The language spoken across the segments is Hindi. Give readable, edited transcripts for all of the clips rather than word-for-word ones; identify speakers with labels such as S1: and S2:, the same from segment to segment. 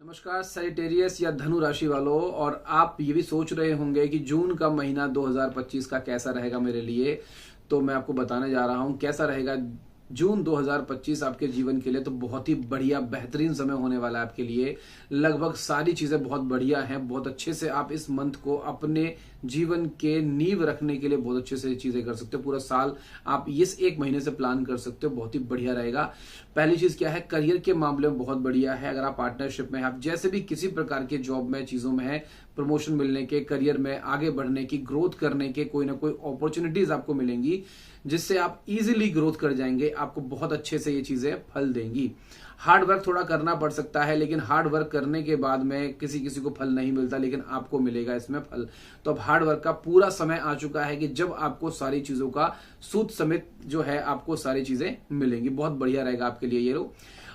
S1: नमस्कार सजिटेरियस या धनु राशि वालों। और आप ये भी सोच रहे होंगे कि जून का महीना 2025 का कैसा रहेगा मेरे लिए, तो मैं आपको बताने जा रहा हूं कैसा रहेगा जून 2025 आपके जीवन के लिए। तो बहुत ही बढ़िया बेहतरीन समय होने वाला है आपके लिए। लगभग सारी चीजें बहुत बढ़िया हैं। बहुत अच्छे से आप इस मंथ को अपने जीवन के नींव रखने के लिए बहुत अच्छे से चीजें कर सकते हो। पूरा साल आप इस एक महीने से प्लान कर सकते हो, बहुत ही बढ़िया रहेगा। पहली चीज क्या है, करियर के मामले में बहुत बढ़िया है। अगर आप पार्टनरशिप में हैं, आप जैसे भी किसी प्रकार के जॉब में चीजों में है, प्रमोशन मिलने के, करियर में आगे बढ़ने की, ग्रोथ करने के कोई ना कोई अपॉर्चुनिटीज आपको मिलेंगी जिससे आप इजीली ग्रोथ कर जाएंगे। आपको बहुत अच्छे से ये चीजें फल देंगी। हार्ड वर्क थोड़ा करना पड़ सकता है, लेकिन हार्ड वर्क करने के बाद में किसी किसी को फल नहीं मिलता, लेकिन आपको मिलेगा इसमें फल। तो अब हार्ड वर्क का पूरा समय आ चुका है कि जब आपको सारी चीजों का सूद समेत जो है आपको सारी चीजें मिलेंगी। बहुत बढ़िया रहेगा आपके लिए ये लोग।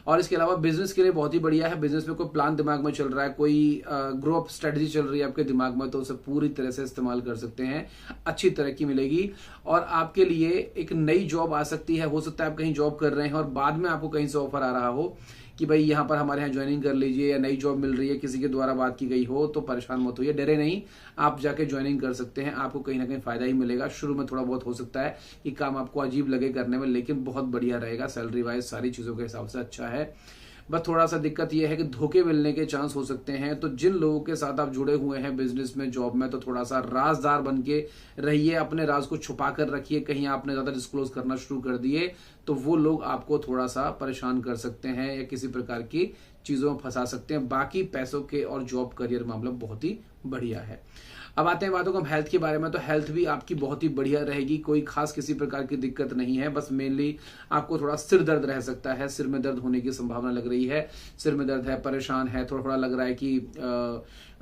S1: और इसके अलावा बिजनेस के लिए बहुत ही बढ़िया है। बिजनेस में कोई प्लान दिमाग में चल रहा है, कोई ग्रो अप स्ट्रेटजी चल रही है आपके दिमाग में, तो उसे पूरी तरह से इस्तेमाल कर सकते हैं। अच्छी तरक्की मिलेगी और आपके लिए एक नई जॉब आ सकती है। हो सकता है आप कहीं जॉब कर रहे हैं और बाद में आपको कहीं से ऑफर आ रहा हो कि भाई यहाँ पर हमारे यहाँ ज्वाइनिंग कर लीजिए, या नई जॉब मिल रही है, किसी के द्वारा बात की गई हो, तो परेशान मत होइए, डरे नहीं। आप जाके ज्वाइनिंग कर सकते हैं, आपको कहीं ना कहीं फायदा ही मिलेगा। शुरू में थोड़ा बहुत हो सकता है कि काम आपको अजीब लगे करने में, लेकिन बहुत बढ़िया रहेगा। सैलरी वाइज सारी चीजों के हिसाब से अच्छा है। बस थोड़ा सा दिक्कत यह है कि धोखे मिलने के चांस हो सकते हैं। तो जिन लोगों के साथ आप जुड़े हुए हैं बिजनेस में, जॉब में, तो थोड़ा सा राजदार बन के रहिए। अपने राज को छुपा कर रखिए। कहीं आपने ज्यादा डिस्क्लोज करना शुरू कर दिए तो वो लोग आपको थोड़ा सा परेशान कर सकते हैं या किसी प्रकार की चीजों में फंसा सकते हैं। बाकी पैसों के और जॉब करियर मामला बहुत ही बढ़िया है। अब आते हैं बातों को हेल्थ के बारे में। तो हेल्थ भी आपकी बहुत ही बढ़िया रहेगी। कोई खास किसी प्रकार की दिक्कत नहीं है। बस मेनली आपको थोड़ा सिर दर्द रह सकता है। सिर में दर्द होने की संभावना लग रही है। सिर में दर्द है, परेशान है, थोड़ा थोड़ा लग रहा है कि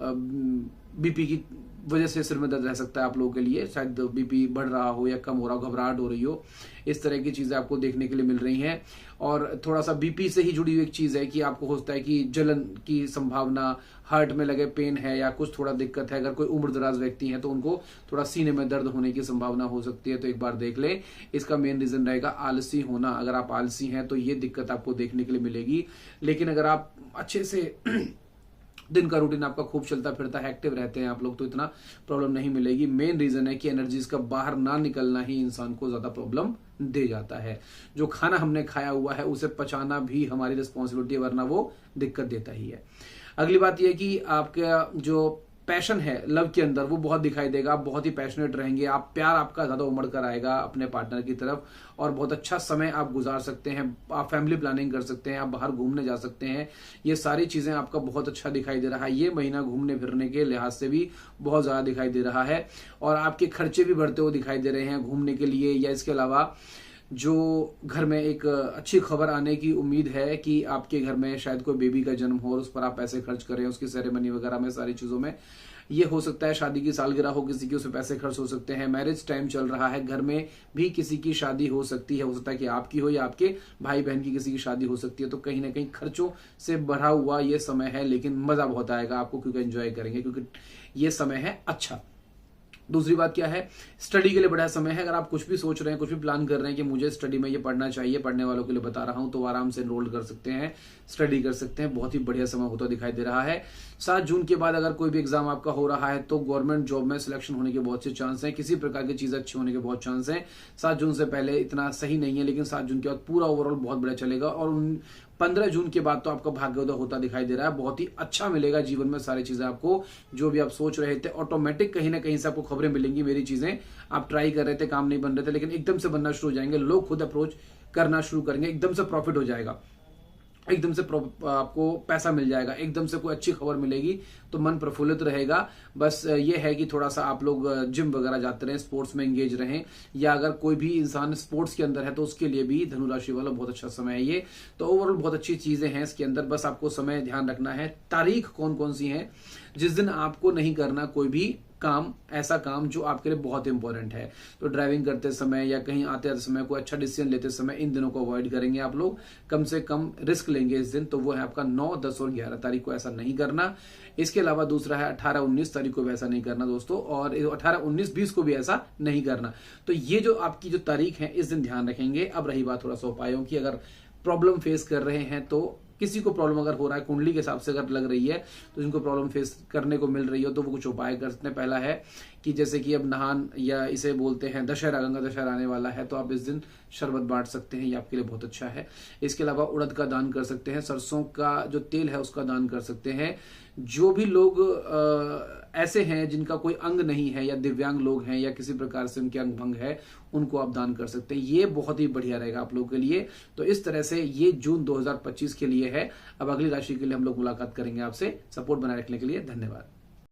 S1: बीपी की वजह से सिर में दर्द रह सकता है आप लोगों के लिए। शायद बीपी बढ़ रहा हो या कम हो रहा हो, घबराहट हो रही हो, इस तरह की चीजें आपको देखने के लिए मिल रही हैं। और थोड़ा सा बीपी से ही जुड़ी हुई एक चीज है कि आपको होता है कि जलन की संभावना, हार्ट में लगे पेन है या कुछ थोड़ा दिक्कत है। अगर कोई उम्र दराज व्यक्ति है तो उनको थोड़ा सीने में दर्द होने की संभावना हो सकती है, तो एक बार देख ले। इसका मेन रीजन रहेगा आलसी होना। अगर आप आलसी हैं तो ये दिक्कत आपको देखने के लिए मिलेगी। लेकिन अगर आप अच्छे से दिन का रूटीन आपका खूब चलता फिरता है, एक्टिव रहते हैं आप लोग, तो इतना प्रॉब्लम नहीं मिलेगी। मेन रीजन है कि एनर्जीज का बाहर ना निकलना ही इंसान को ज्यादा प्रॉब्लम दे जाता है। जो खाना हमने खाया हुआ है उसे पचाना भी हमारी रिस्पॉन्सिबिलिटी है, वरना वो दिक्कत देता ही है। अगली बात यह कि आपका जो पैशन है लव के अंदर वो बहुत दिखाई देगा। आप बहुत ही पैशनेट रहेंगे। आप प्यार आपका ज्यादा उमड़ कर आएगा अपने पार्टनर की तरफ और बहुत अच्छा समय आप गुजार सकते हैं। आप फैमिली प्लानिंग कर सकते हैं, आप बाहर घूमने जा सकते हैं। ये सारी चीजें आपका बहुत अच्छा दिखाई दे रहा है। ये महीना घूमने फिरने के लिहाज से भी बहुत ज्यादा दिखाई दे रहा है। और आपके खर्चे भी बढ़ते हुए दिखाई दे रहे हैं घूमने के लिए। या इसके अलावा जो घर में एक अच्छी खबर आने की उम्मीद है कि आपके घर में शायद कोई बेबी का जन्म हो और उस पर आप पैसे खर्च करें, उसकी सेरेमनी वगैरह में, सारी चीजों में। ये हो सकता है शादी की सालगिरह हो किसी की, उसमें पैसे खर्च हो सकते हैं। मैरिज टाइम चल रहा है, घर में भी किसी की शादी हो सकती है। हो सकता है कि आपकी हो या आपके भाई बहन की किसी की शादी हो सकती है। तो कहीं ना कहीं खर्चों से भरा हुआ ये समय है, लेकिन मजा बहुत आएगा आपको, क्योंकि एंजॉय करेंगे, क्योंकि ये समय है अच्छा। दूसरी बात क्या है, स्टडी के लिए बड़ा समय है। अगर आप कुछ भी सोच रहे हैं, कुछ भी प्लान कर रहे हैं कि मुझे स्टडी में ये पढ़ना चाहिए, पढ़ने वालों के लिए बता रहा हूं, तो आराम से एनरोल कर सकते हैं, स्टडी कर सकते हैं। बहुत ही बढ़िया समय होता दिखाई दे रहा है। 7 जून के बाद अगर कोई भी एग्जाम आपका हो रहा है तो गवर्नमेंट जॉब में सिलेक्शन होने के बहुत से चांस हैं। किसी प्रकार की चीज अच्छी होने के बहुत चांस हैं। 7 जून से पहले इतना सही नहीं है, लेकिन 7 जून के बाद पूरा ओवरऑल बहुत बढ़िया चलेगा। और 15 जून के बाद तो आपका भाग्योदय होता दिखाई दे रहा है। बहुत ही अच्छा मिलेगा जीवन में। सारी चीजें आपको जो भी आप सोच रहे थे ऑटोमेटिक कहीं ना कहीं से आपको खबरें मिलेंगी। मेरी चीजें आप ट्राई कर रहे थे, काम नहीं बन रहे थे, लेकिन एकदम से बनना शुरू हो जाएंगे। लोग खुद अप्रोच करना शुरू करेंगे, एकदम से प्रॉफिट हो जाएगा, एकदम से आपको पैसा मिल जाएगा, एकदम से कोई अच्छी खबर मिलेगी, तो मन प्रफुल्लित रहेगा। बस ये है कि थोड़ा सा आप लोग जिम वगैरह जाते रहें, स्पोर्ट्स में एंगेज रहें, या अगर कोई भी इंसान स्पोर्ट्स के अंदर है तो उसके लिए भी धनु राशि वाला बहुत अच्छा समय है ये। तो ओवरऑल बहुत अच्छी चीजें हैं इसके अंदर। बस आपको समय ध्यान रखना है। तारीख कौन कौन सी है जिस दिन आपको नहीं करना कोई भी काम, ऐसा काम जो आपके लिए बहुत इंपॉर्टेंट है। तो ड्राइविंग करते समय या कहीं आते आते समय कोई अच्छा डिसीजन लेते समय इन दिनों को अवॉइड करेंगे आप लोग। कम से कम रिस्क लेंगे इस दिन, तो वो है आपका 9, 10 और 11 तारीख को ऐसा नहीं करना। इसके अलावा दूसरा है 18, 19 तारीख को भी ऐसा नहीं करना दोस्तों, और 18, 19, 20 को भी ऐसा नहीं करना। तो ये जो आपकी जो तारीख है इस दिन ध्यान रखेंगे। अब रही बात थोड़ा सा उपायों की, अगर प्रॉब्लम फेस कर रहे हैं तो किसी को प्रॉब्लम अगर हो रहा है, कुंडली के हिसाब से अगर लग रही है तो जिनको प्रॉब्लम फेस करने को मिल रही हो तो वो कुछ उपाय कर सकते हैं। पहला है कि जैसे कि अब नहान या इसे बोलते हैं दशहरा, गंगा दशहरा आने वाला है तो आप इस दिन शरबत बांट सकते हैं, ये आपके लिए बहुत अच्छा है। इसके अलावा उड़द का दान कर सकते हैं, सरसों का जो तेल है उसका दान कर सकते हैं। जो भी लोग ऐसे हैं जिनका कोई अंग नहीं है या दिव्यांग लोग हैं या किसी प्रकार से उनके अंग भंग है, उनको आप दान कर सकते हैं। ये बहुत ही बढ़िया रहेगा आप लोगों के लिए। तो इस तरह से ये जून 2025 के लिए है। अब अगली राशि के लिए हम लोग मुलाकात करेंगे आपसे। सपोर्ट बनाए रखने के लिए धन्यवाद।